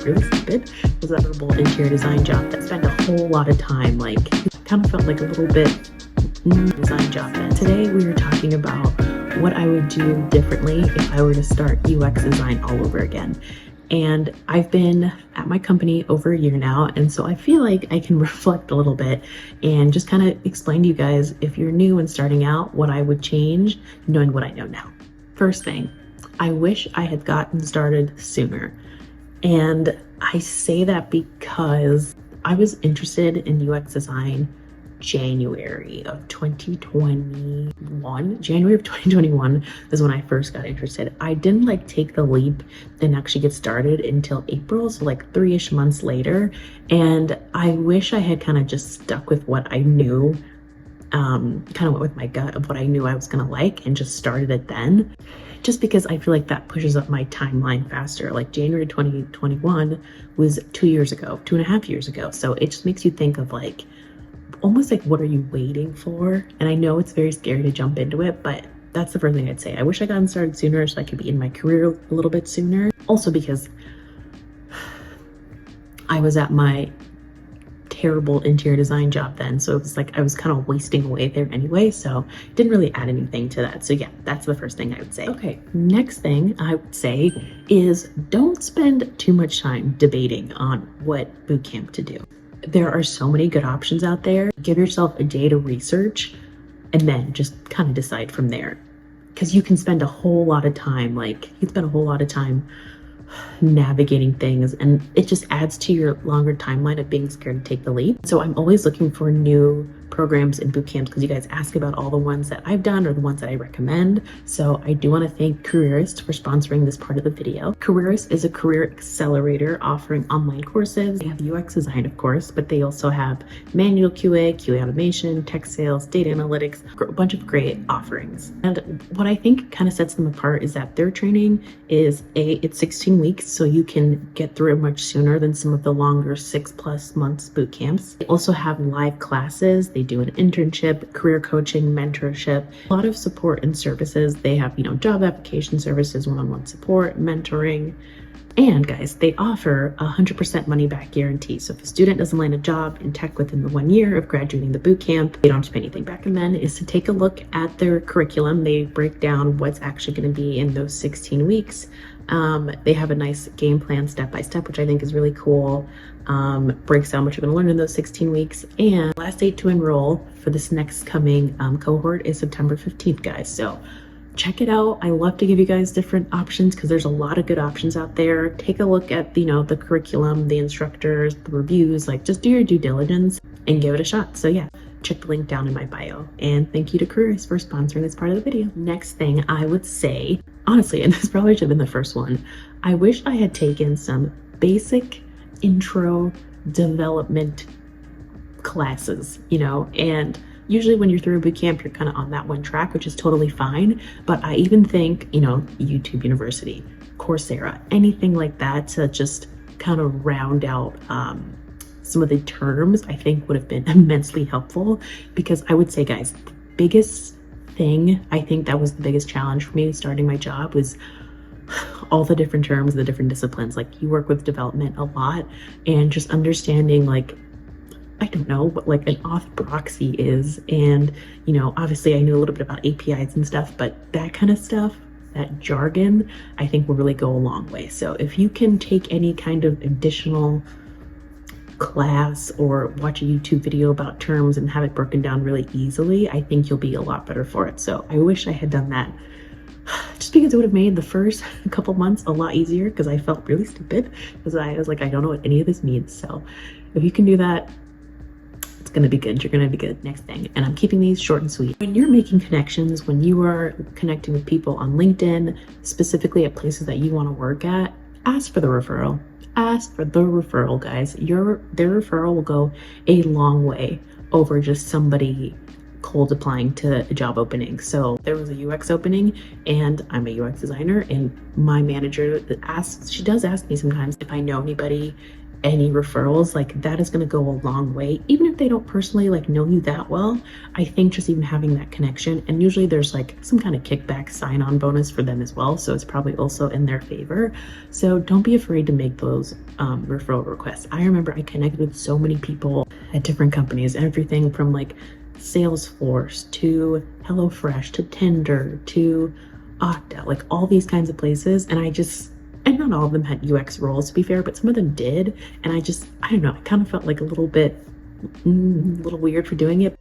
really stupid was that verbal interior design job that spent a whole lot of time, like kind of felt like a little bit design job. And today we were talking about what I would do differently if I were to start UX design all over again. And I've been at my company over a year now, and so I feel like I can reflect a little bit and just kind of explain to you guys, if you're new and starting out, what I would change knowing what I know now. First thing, I wish I had gotten started sooner. And I say that because I was interested in UX design January of 2021. January of 2021 is when I first got interested. I didn't take the leap and actually get started until April, so 3-ish months later. And I wish I had kind of just stuck with what I knew, kind of went with my gut of what I knew I was gonna like and just started it then. Just because I feel like that pushes up my timeline faster. January 2021 was 2 years ago, 2.5 years ago. So it just makes you think of almost what are you waiting for? And I know it's very scary to jump into it, but that's the first thing I'd say. I wish I gotten started sooner so I could be in my career a little bit sooner. Also because I was at my terrible interior design job then, so it was I was kind of wasting away there anyway, so didn't really add anything to that. So yeah, that's the first thing I would say. Okay, next thing I would say is don't spend too much time debating on what bootcamp to do. There are so many good options out there. Give yourself a day to research and then just kind of decide from there, because you can spend a whole lot of time navigating things, and it just adds to your longer timeline of being scared to take the leap. So I'm always looking for new programs and boot camps because you guys ask about all the ones that I've done or the ones that I recommend. So I do want to thank CAREERIST for sponsoring this part of the video. CAREERIST is a career accelerator offering online courses. They have UX design, of course, but they also have manual QA, QA automation, tech sales, data analytics, a bunch of great offerings. And what I think kind of sets them apart is that their training is it's 16 weeks, so you can get through it much sooner than some of the longer 6+ months boot camps. They also have live classes. They do an internship, career coaching, mentorship, a lot of support and services. They have, job application services, one-on-one support, mentoring. And guys, they offer 100% money back guarantee. So if a student doesn't land a job in tech within the 1 year of graduating the boot camp, they don't have to pay anything back. And then is to take a look at their curriculum. They break down what's actually going to be in those 16 weeks. They have a nice game plan step-by-step, which I think is really cool. Breaks down what you're going to learn in those 16 weeks. And last date to enroll for this next coming cohort is September 15th, guys. So check it out. I love to give you guys different options because there's a lot of good options out there. Take a look at the curriculum, the instructors, the reviews. Just do your due diligence and give it a shot. So yeah, check the link down in my bio. And thank you to CAREERIST for sponsoring this part of the video. Next thing I would say, honestly, and this probably should have been the first one, I wish I had taken some basic intro development classes, and usually when you're through a boot camp, you're kind of on that one track, which is totally fine. But I even think, YouTube University, Coursera, anything like that to just kind of round out some of the terms, I think would have been immensely helpful. Because I would say, guys, the biggest thing, I think that was the biggest challenge for me starting my job was all the different terms, the different disciplines. You work with development a lot, and just understanding I don't know what an auth proxy is. And obviously I knew a little bit about APIs and stuff, but that kind of stuff, that jargon, I think will really go a long way. So if you can take any kind of additional class or watch a YouTube video about terms and have it broken down really easily, I think you'll be a lot better for it. So I wish I had done that, just because it would have made the first couple months a lot easier, because I felt really stupid because I was I don't know what any of this means. So if you can do that, it's going to be good. You're going to be good. Next thing, and I'm keeping these short and sweet. When you're making connections, when you are connecting with people on LinkedIn, specifically at places that you want to work at, ask for the referral. Ask for the referral, guys. Their referral will go a long way over just somebody cold applying to a job opening. So there was a UX opening, and I'm a UX designer, and my manager she does ask me sometimes if I know anybody any referrals, like that is going to go a long way. Even if they don't personally like know you that well, I think just even having that connection, and usually there's like some kind of kickback sign-on bonus for them as well, so it's probably also in their favor. So don't be afraid to make those referral requests. I remember I connected with so many people at different companies, everything from like Salesforce to HelloFresh to Tinder to Okta, like all these kinds of places. And not all of them had UX roles, to be fair, but some of them did. And I don't know, I kind of felt like a little weird for doing it.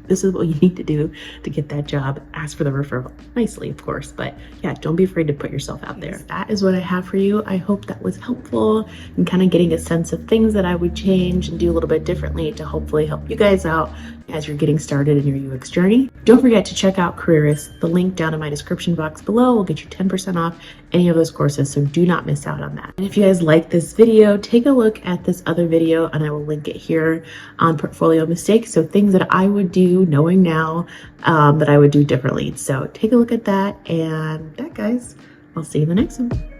This is what you need to do to get that job. Ask for the referral nicely, of course, but yeah, don't be afraid to put yourself out there. That is what I have for you. I hope that was helpful in kind of getting a sense of things that I would change and do a little bit differently to hopefully help you guys out as you're getting started in your UX journey. Don't forget to check out CAREERIST. The link down in my description box below will get you 10% off any of those courses, so do not miss out on that. And if you guys like this video, take a look at this other video and I will link it here on portfolio mistakes. So things that I would do knowing now that I would do differently. So take a look at that, and that, guys, I'll see you in the next one.